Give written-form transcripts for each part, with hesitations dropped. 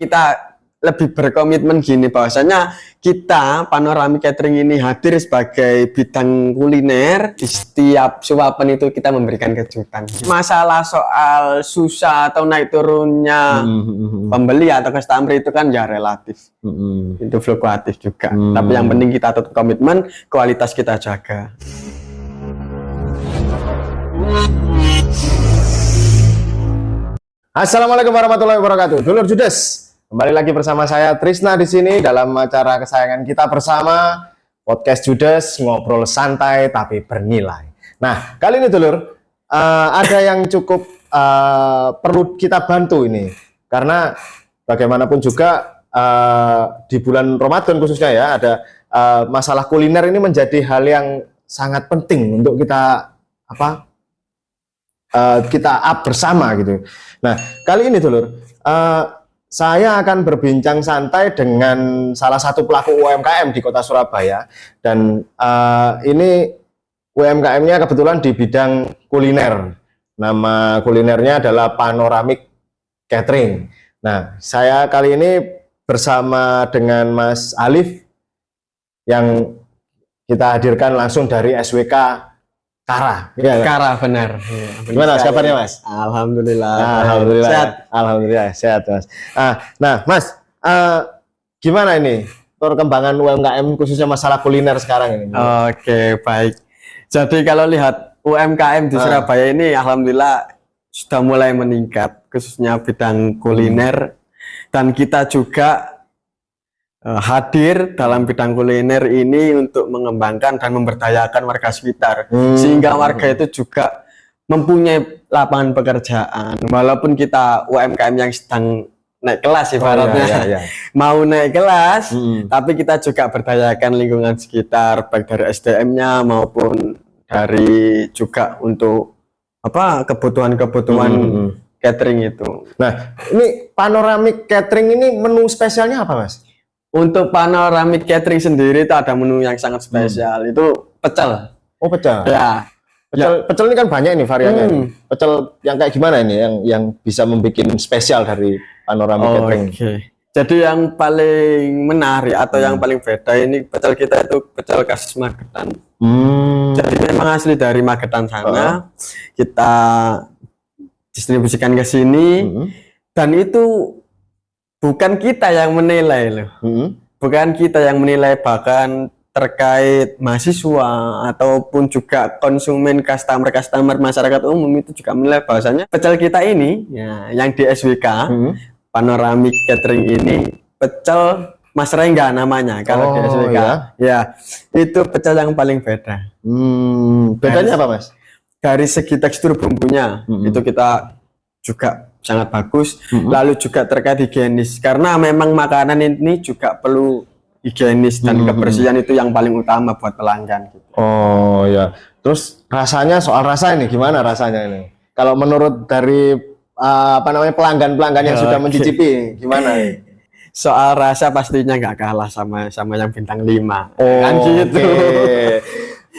kita lebih berkomitmen gini, bahwasanya kita Panoramic Catering ini hadir sebagai bidang kuliner. Di setiap suapan itu kita memberikan kejutan. Masalah soal susah atau naik turunnya pembeli atau customer itu kan ya relatif, itu fluktuatif juga. Tapi yang penting kita tetap komitmen, kualitas kita jaga. Assalamualaikum warahmatullahi wabarakatuh. Dulur Judes, kembali lagi bersama saya Trisna di sini dalam acara kesayangan kita bersama Podcast Judes, ngobrol santai tapi bernilai. Nah, kali ini dulur, ada yang cukup perlu kita bantu ini, karena bagaimanapun juga di bulan Ramadan khususnya ya, ada masalah kuliner ini menjadi hal yang sangat penting untuk kita kita up bersama gitu. Nah, kali ini dulur, saya akan berbincang santai dengan salah satu pelaku UMKM di kota Surabaya, dan ini UMKM-nya kebetulan di bidang kuliner. Nama kulinernya adalah Panoramic Catering. Nah, saya kali ini bersama dengan Mas Alif yang kita hadirkan langsung dari SWK Kara. Ya, Kara, benar. Ya, gimana kabarnya, Mas? Alhamdulillah. Alhamdulillah. Sehat. Alhamdulillah sehat, Mas. Nah, Mas, gimana ini perkembangan UMKM khususnya masalah kuliner sekarang ini? Oke, baik. Jadi kalau lihat UMKM di Surabaya ini alhamdulillah sudah mulai meningkat, khususnya bidang kuliner, dan kita juga hadir dalam bidang kuliner ini untuk mengembangkan dan memberdayakan warga sekitar, sehingga warga itu juga mempunyai lapangan pekerjaan. Walaupun kita UMKM yang sedang naik kelas ibaratnya, mau naik kelas, tapi kita juga berdayakan lingkungan sekitar, baik dari SDM-nya maupun dari juga untuk kebutuhan-kebutuhan catering itu. Nah, ini Panoramic Catering ini menu spesialnya apa, Mas? Untuk Panoramic Catering sendiri itu ada menu yang sangat spesial, itu pecel. Oh, pecel. Ya. Pecel ini kan banyak nih variannya. Pecel yang kayak gimana ini yang bisa membuat spesial dari Panoramic Catering? Oke. Jadi yang paling menarik atau yang paling beda ini pecel kita itu pecel khas Magetan. Jadi memang asli dari Magetan sana. Kita distribusikan ke sini, dan itu bukan kita yang menilai loh, bukan kita yang menilai, bahkan terkait mahasiswa ataupun juga konsumen, customer masyarakat umum itu juga menilai bahwasanya pecel kita ini ya, yang di SWK Panoramic Catering ini pecel Mas Rengga namanya kalau di SWK. Ya, itu pecel yang paling beda. Bedanya apa, Mas? Dari segi tekstur bumbunya itu kita juga sangat bagus, lalu juga terkait higienis, karena memang makanan ini juga perlu higienis dan kebersihan itu yang paling utama buat pelanggan gitu. Oh ya, terus rasanya, soal rasa ini gimana rasanya ini? Kalau menurut dari pelanggan-pelanggan yang sudah mencicipi, gimana? Soal rasa pastinya nggak kalah sama yang bintang 5. Kan gitu.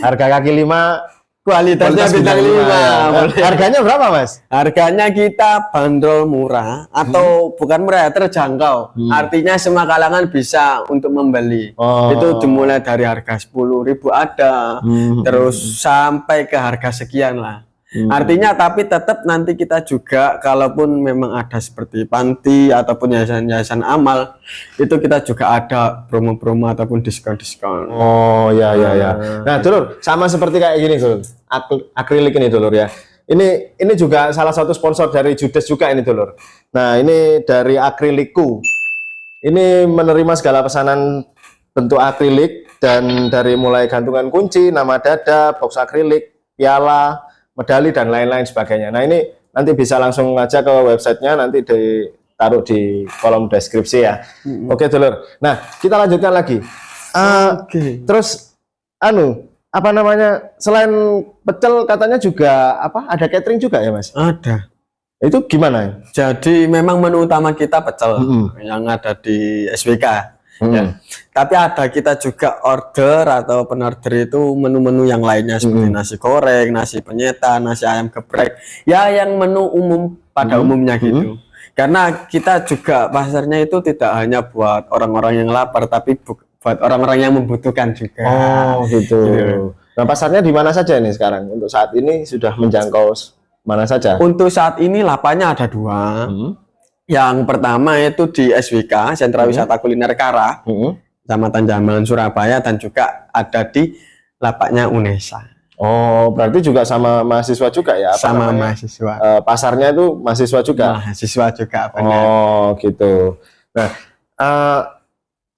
Harga kaki 5, kualitasnya bintang 5. Harganya berapa, Mas? Harganya kita bandrol murah atau bukan murah, terjangkau. Artinya semua kalangan bisa untuk membeli. Itu dimulai dari harga 10.000 ada, terus sampai ke harga sekian lah. Artinya tapi tetap nanti kita juga kalaupun memang ada seperti panti ataupun yayasan amal, itu kita juga ada promo-promo ataupun diskon-diskon. Oh ya. Nah, dulur, sama seperti kayak gini, dulur. Akrilik ini, dulur ya. Ini juga salah satu sponsor dari Judes juga ini, dulur. Nah, ini dari Akrilikku. Ini menerima segala pesanan bentuk akrilik, dan dari mulai gantungan kunci, nama dada, box akrilik, piala, medali, dan lain-lain sebagainya. Nah, ini nanti bisa langsung aja ke websitenya, nanti ditaruh di kolom deskripsi ya. Oke, dulur. Nah, kita lanjutkan lagi. Terus, selain pecel katanya juga ada catering juga ya, Mas? Ada. Itu gimana? Jadi memang menu utama kita pecel yang ada di SWK. Ya. Tapi ada kita juga order atau penorder itu menu-menu yang lainnya seperti nasi goreng, nasi penyetan, nasi ayam geprek, ya yang menu umum pada umumnya gitu. Karena kita juga pasarnya itu tidak hanya buat orang-orang yang lapar, tapi buat orang-orang yang membutuhkan juga. Oh gitu. Nah pasarnya di mana saja ini sekarang? Untuk saat ini sudah menjangkau mana saja? Untuk saat ini lapaknya ada 2. Yang pertama itu di SWK, Sentra Wisata Kuliner Kara, Kecamatan Jambangan, Surabaya, dan juga ada di lapaknya UNESA. Oh, berarti juga sama mahasiswa juga ya? Sama mahasiswa. Pasarnya itu mahasiswa juga? Mahasiswa juga, benar. Oh, gitu. Nah,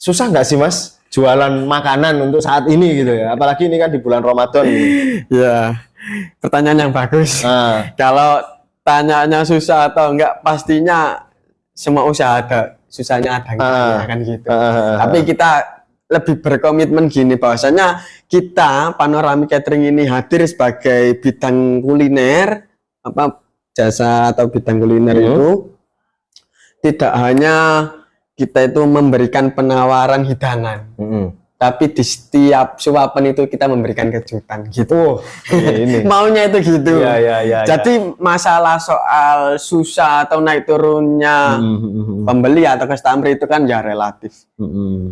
susah nggak sih Mas jualan makanan untuk saat ini gitu ya? Apalagi ini kan di bulan Ramadan. Ya, pertanyaan yang bagus. Kalau tanyanya susah atau enggak, pastinya semua usaha ada susahnya, ada enggaknya, kan gitu. Tapi kita lebih berkomitmen gini, bahwasanya kita Panoramic Catering ini hadir sebagai bidang kuliner, jasa atau bidang kuliner itu tidak hanya kita itu memberikan penawaran hidangan, tapi di setiap suapan itu kita memberikan kejutan gitu. Ini. Maunya itu gitu. Ya. Jadi masalah soal susah atau naik turunnya pembeli atau customer itu kan ya relatif.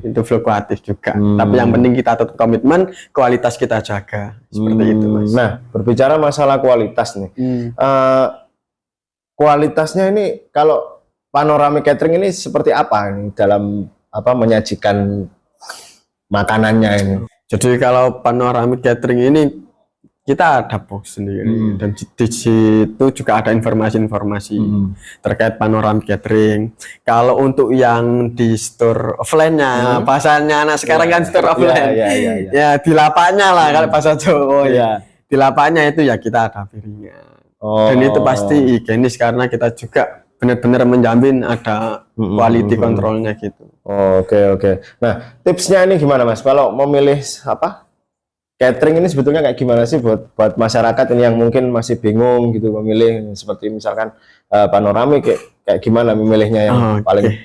Itu fluktuatif juga. Tapi yang penting kita tetap komitmen, kualitas kita jaga. Seperti itu, Mas. Nah, berbicara masalah kualitas nih. Kualitasnya ini kalau Panoramic Catering ini seperti apa ini dalam menyajikan makanannya ini? Jadi kalau Panoramic Catering ini kita ada box sendiri dan di situ juga ada informasi-informasi terkait Panoramic Catering. Kalau untuk yang di store offline-nya, pasarnya anak sekarang kan store offline. Ya di lapaknya lah kalau bahasa Jawa. Di lapaknya itu ya kita ada piringnya. Dan itu pasti higienis karena kita juga benar-benar menjamin ada quality controlnya gitu. Oke. Nah, tipsnya ini gimana Mas? Kalau memilih catering ini sebetulnya kayak gimana sih buat masyarakat ini yang mungkin masih bingung gitu memilih, seperti misalkan Panoramic kayak gimana memilihnya yang paling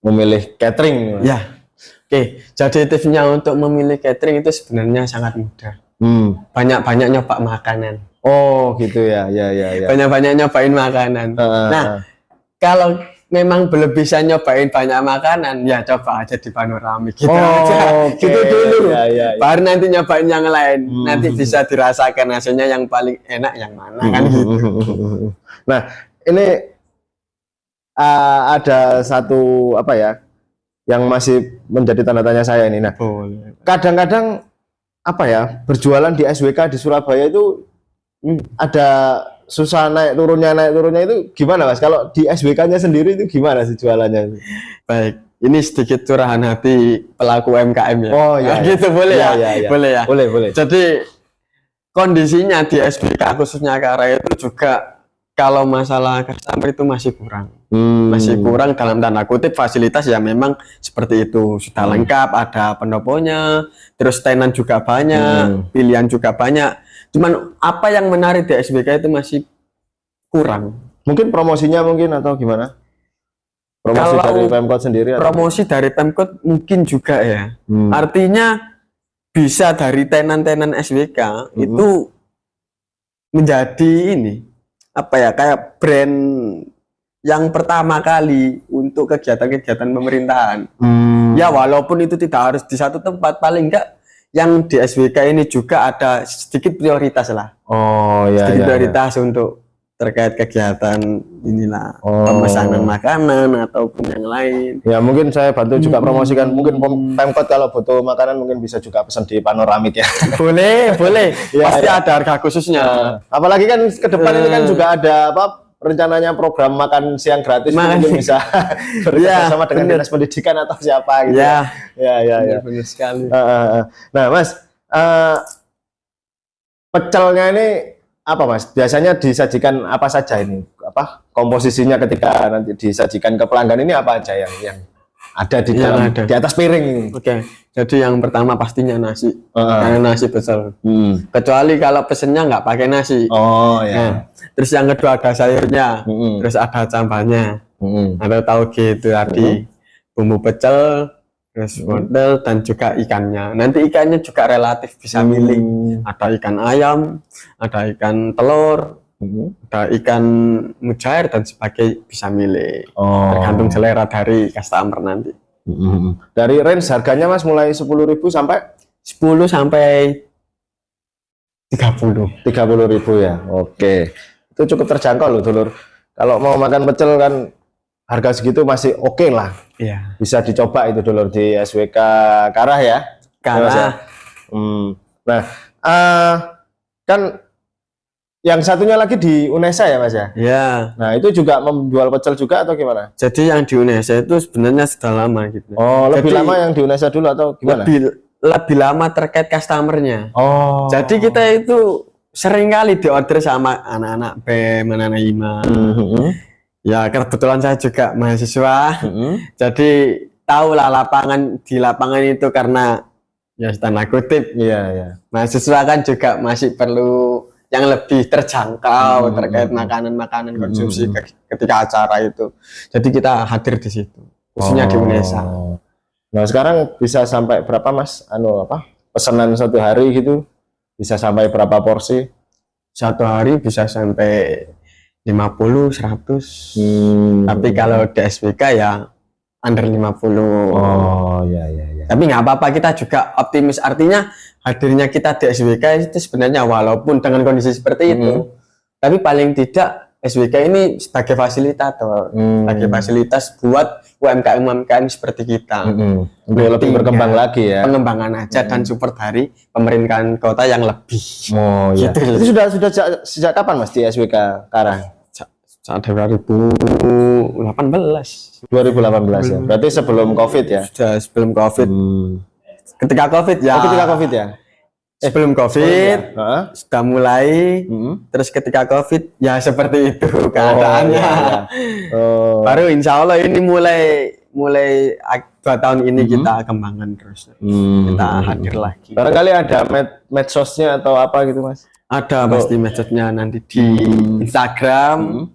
memilih catering? Ya. Jadi tipsnya untuk memilih catering itu sebenarnya sangat mudah. Banyak-banyak nyoba makanan. Oh gitu ya. Banyak-banyak nyobain makanan. Nah, kalau memang belum bisa nyobain banyak makanan, ya coba aja di Panoramic gitu aja. Gitu dulu. Baru nanti nyobain yang lain. Nanti bisa dirasakan hasilnya yang paling enak yang mana kan gitu. Nah, ini ada satu yang masih menjadi tanda tanya saya ini. Nah, kadang-kadang berjualan di SWK di Surabaya itu ada susah naik turunnya itu gimana Mas? Kalau di SWK-nya sendiri itu gimana sih jualannya? Baik, ini sedikit curahan hati pelaku UMKM ya. Oh ya, gitu boleh ya? Boleh ya? Boleh. Jadi kondisinya di SWK khususnya Kara itu juga kalau masalah customer itu masih kurang. Masih kurang dalam tanda kutip fasilitas ya memang seperti itu. Sudah lengkap, ada pendoponya, terus tenan juga banyak, pilihan juga banyak. Cuman apa yang menarik di SWK itu masih kurang. Mungkin promosinya atau gimana? Promosi dari Pemkot sendiri? Promosi dari Pemkot mungkin juga ya. Artinya bisa dari tenan-tenan SWK itu menjadi kayak brand yang pertama kali untuk kegiatan-kegiatan pemerintahan. Ya walaupun itu tidak harus di satu tempat, paling enggak yang di SWK ini juga ada sedikit prioritas lah. Sedikit prioritas untuk terkait kegiatan pemesanan makanan ataupun yang lain. Ya mungkin saya bantu juga promosikan. Mungkin Pemkot kalau butuh makanan mungkin bisa juga pesan di Panoramic ya. Boleh. Pasti ada harga khususnya. Apalagi kan ke depan ini kan juga ada rencananya program makan siang gratis, mungkin bisa bersama dengan dinas pendidikan atau siapa gitu. Ya. Benar sekali. Nah, Mas, pecelnya ini apa Mas? Biasanya disajikan apa saja ini? Komposisinya ketika nanti disajikan ke pelanggan ini apa aja yang ada di dalam di atas piring? Jadi yang pertama pastinya nasi, karena nasi pecel. Kecuali kalau pesennya nggak pakai nasi. Terus yang kedua ada sayurnya, terus ada cambahnya, ada tauge itu tadi, bumbu pecel, terus wortel dan juga ikannya. Nanti ikannya juga relatif bisa milih. Ada ikan ayam, ada ikan telur, ada ikan mujair dan sebagainya, bisa milih. Oh. Tergantung selera dari customer nanti. Dari range harganya Mas mulai 10.000 sampai 10 sampai 30. 30.000 ya. Oke. Itu cukup terjangkau loh, Dulur. Kalau mau makan pecel kan harga segitu masih oke lah. Iya. Bisa dicoba itu, Dulur, di SWK Karah ya. Karena Ya, Mas, ya? Nah, kan yang satunya lagi di Unesa ya, Mas ya. ya, Nah, itu juga menjual pecel juga atau gimana? jadi yang di Indonesia itu sebenarnya sudah lama gitu. Oh, lebih Jadi, lama yang di Unesa dulu atau gimana? lebih lama terkait customernya. Oh. Jadi kita itu sering kali diorder sama anak-anak BEM, anak-anak IMA. Ya kebetulan saya juga mahasiswa. Jadi tahulah di lapangan itu karena ya tanda kutip. Iya, iya. Mahasiswa kan juga masih perlu yang lebih terjangkau terkait makanan-makanan konsumsi ketika acara itu. Jadi kita hadir di situ, khususnya di Unesa. Nah, sekarang bisa sampai berapa, Mas? Pesanan satu hari gitu bisa sampai berapa porsi? Satu hari bisa sampai 50, 100. Tapi kalau di SWK ya under 50. Oh, ya, ya, ya. Tapi nggak apa-apa, kita juga optimis. Artinya hadirnya kita di SWK itu sebenarnya walaupun dengan kondisi seperti itu, tapi paling tidak SWK ini sebagai fasilitator, sebagai fasilitas buat UMKM seperti kita. Untuk lebih berkembang lagi ya. Pengembangan aja dan support dari pemerintahan kota yang lebih. Oh iya. Gitu. Itu sudah sejak kapan Mas di SWK Karang? Saat 2018. 2018 ya. Berarti sebelum Covid ya. Sudah sebelum Covid. Ketika Covid ya. Oh, ketika Covid ya. Sebelum Covid sudah mulai. Terus ketika Covid ya seperti itu keadaannya. Baru insya Allah ini mulai 2 tahun ini kita kembangkan terus. Kita hadir lagi. Barangkali ada medsosnya atau apa gitu Mas? Ada pasti medsosnya nanti di Instagram.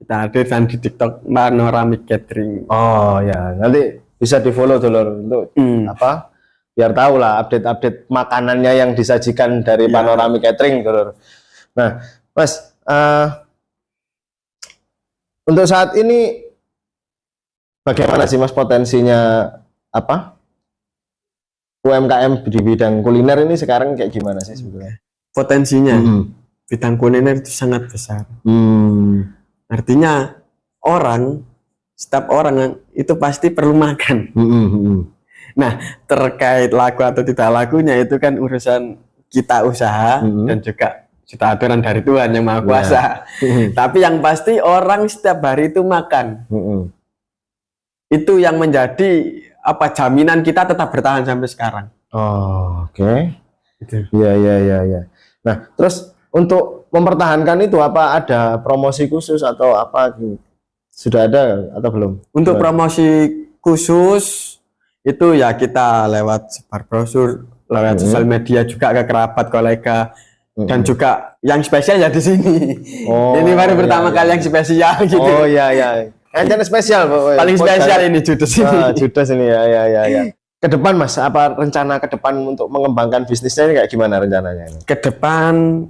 Kita hadir dan di TikTok Panoramic Catering. Oh ya, nanti bisa di follow dulu untuk apa? Biar tahu lah update-update makanannya yang disajikan dari Panoramic Catering dulu. Nah, Mas, untuk saat ini bagaimana sih Mas potensinya apa? UMKM di bidang kuliner ini sekarang kayak gimana sih sebetulnya? Potensinya bidang kuliner itu sangat besar. Artinya setiap orang itu pasti perlu makan. Nah, terkait laku atau tidak lakunya itu kan urusan kita usaha dan juga kita aturan dari Tuhan yang Maha Kuasa. Tapi yang pasti orang setiap hari itu makan. Itu yang menjadi jaminan kita tetap bertahan sampai sekarang. Oh, oke. Iya. Nah, terus untuk mempertahankan itu apa ada promosi khusus atau apa gitu? Sudah ada atau belum? Untuk promosi khusus itu ya kita lewat sebar brosur, lewat sosial media juga ke kerabat, kolega, dan juga yang spesial ya di sini. Ini baru pertama kali yang spesial gitu. Oh iya. Yang spesial, paling spesial ini Judes ini. Judes ini ya. Ke depan Mas, apa rencana ke depan untuk mengembangkan bisnisnya ini kayak gimana rencananya ini? Ke depan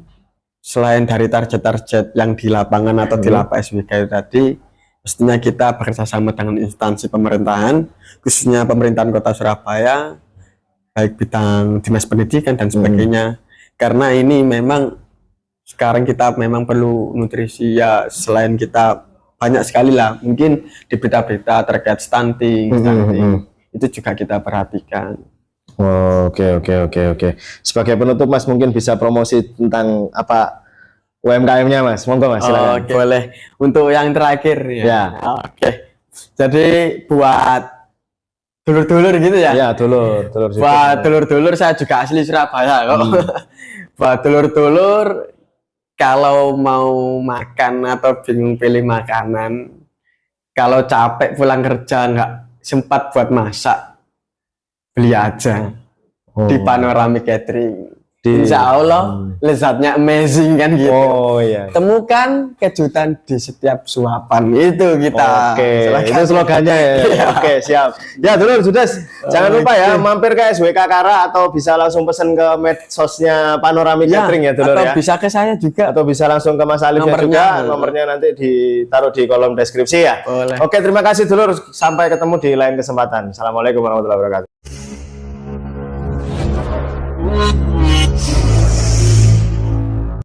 selain dari target-target yang di lapangan atau di lapak SWK itu tadi, pastinya kita bekerjasama dengan instansi pemerintahan, khususnya pemerintahan Kota Surabaya, baik bidang dinas pendidikan dan sebagainya. Karena ini memang sekarang kita memang perlu nutrisi ya, selain kita banyak sekali lah, mungkin di berita-berita terkait stunting, itu juga kita perhatikan. Oke. Sebagai penutup Mas mungkin bisa promosi tentang apa UMKM-nya Mas. Monggo Mas silakan. Boleh. Untuk yang terakhir ya. Oke. Jadi buat dulur-dulur gitu ya. Iya, dulur. Buat dulur-dulur saya juga asli Surabaya kok. Buat dulur-dulur kalau mau makan atau bingung pilih makanan, kalau capek pulang kerja nggak sempat buat masak, beli aja di Panoramic Catering. Insya Allah lezatnya amazing kan gitu. Oh iya. Temukan kejutan di setiap suapan, itu kita. Oke, Silakan. itu slogannya ya. Oke, siap. Ya, dulur, Judes, jangan lupa ya mampir ke SWK Kara atau bisa langsung pesen ke medsosnya Panoramic Catering ya, dulur atau ya. bisa ke saya juga. Atau bisa langsung ke Mas Alif juga, nomornya nanti ditaruh di kolom deskripsi ya. Boleh. Oke, terima kasih dulur. Sampai ketemu di lain kesempatan. Assalamualaikum warahmatullahi wabarakatuh.